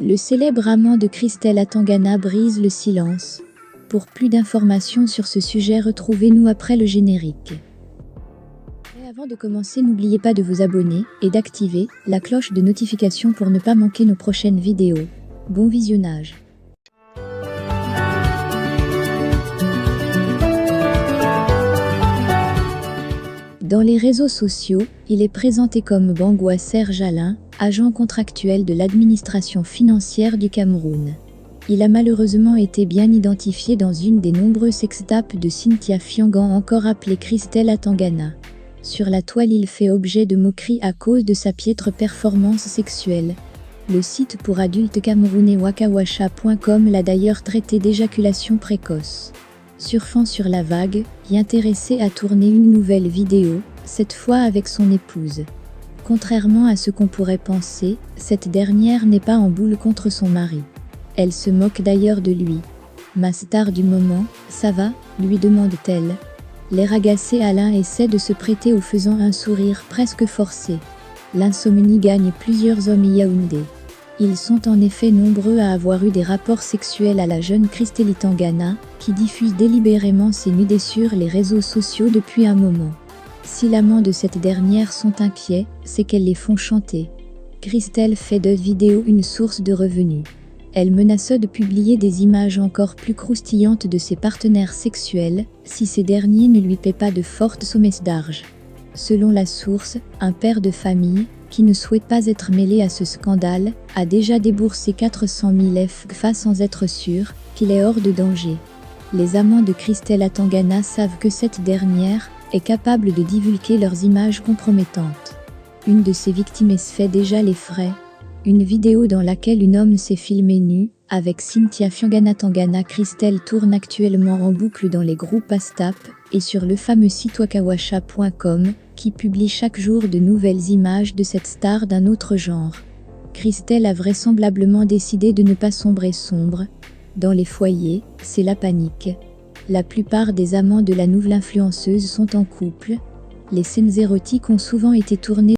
Le célèbre amant de Christelle Atangana brise le silence. Pour plus d'informations sur ce sujet, retrouvez-nous après le générique. Et avant de commencer, n'oubliez pas de vous abonner et d'activer la cloche de notification pour ne pas manquer nos prochaines vidéos. Bon visionnage. Dans les réseaux sociaux, il est présenté comme Bangwa Serge Alain, agent contractuel de l'administration financière du Cameroun. Il a malheureusement été bien identifié dans une des nombreuses sextapes de Cynthia Fiangan, encore appelée Christelle Atangana. Sur la toile, il fait objet de moqueries à cause de sa piètre performance sexuelle. Le site pour adultes camerounais wakawasha.com l'a d'ailleurs traité d'éjaculation précoce. Surfant sur la vague, intéressé à tourner une nouvelle vidéo, cette fois avec son épouse. Contrairement à ce qu'on pourrait penser, cette dernière n'est pas en boule contre son mari. Elle se moque d'ailleurs de lui. « Ma star du moment, ça va ?» lui demande-t-elle. L'air agacé, Alain essaie de se prêter en faisant un sourire presque forcé. L'insomnie gagne plusieurs hommes à Yaoundé. Ils sont en effet nombreux à avoir eu des rapports sexuels à la jeune Christelle Atangana, qui diffuse délibérément ses nudés sur les réseaux sociaux depuis un moment. Si l'amant de cette dernière sont inquiets, c'est qu'elles les font chanter. Christelle fait de vidéos une source de revenus. Elle menace de publier des images encore plus croustillantes de ses partenaires sexuels, si ces derniers ne lui paient pas de fortes sommes d'argent. Selon la source, un père de famille, qui ne souhaite pas être mêlé à ce scandale, a déjà déboursé 400 000 FGFA sans être sûr qu'il est hors de danger. Les amants de Christelle Atangana savent que cette dernière est capable de divulguer leurs images compromettantes. Une de ses victimes se fait déjà les frais. Une vidéo dans laquelle un homme s'est filmé nu, avec Cynthia Fiangan Atangana. Christelle tourne actuellement en boucle dans les groupes Astap et sur le fameux site wakawasha.com, qui publie chaque jour de nouvelles images de cette star d'un autre genre. Christelle a vraisemblablement décidé de ne pas sombrer sombre. Dans les foyers, c'est la panique. La plupart des amants de la nouvelle influenceuse sont en couple. Les scènes érotiques ont souvent été tournées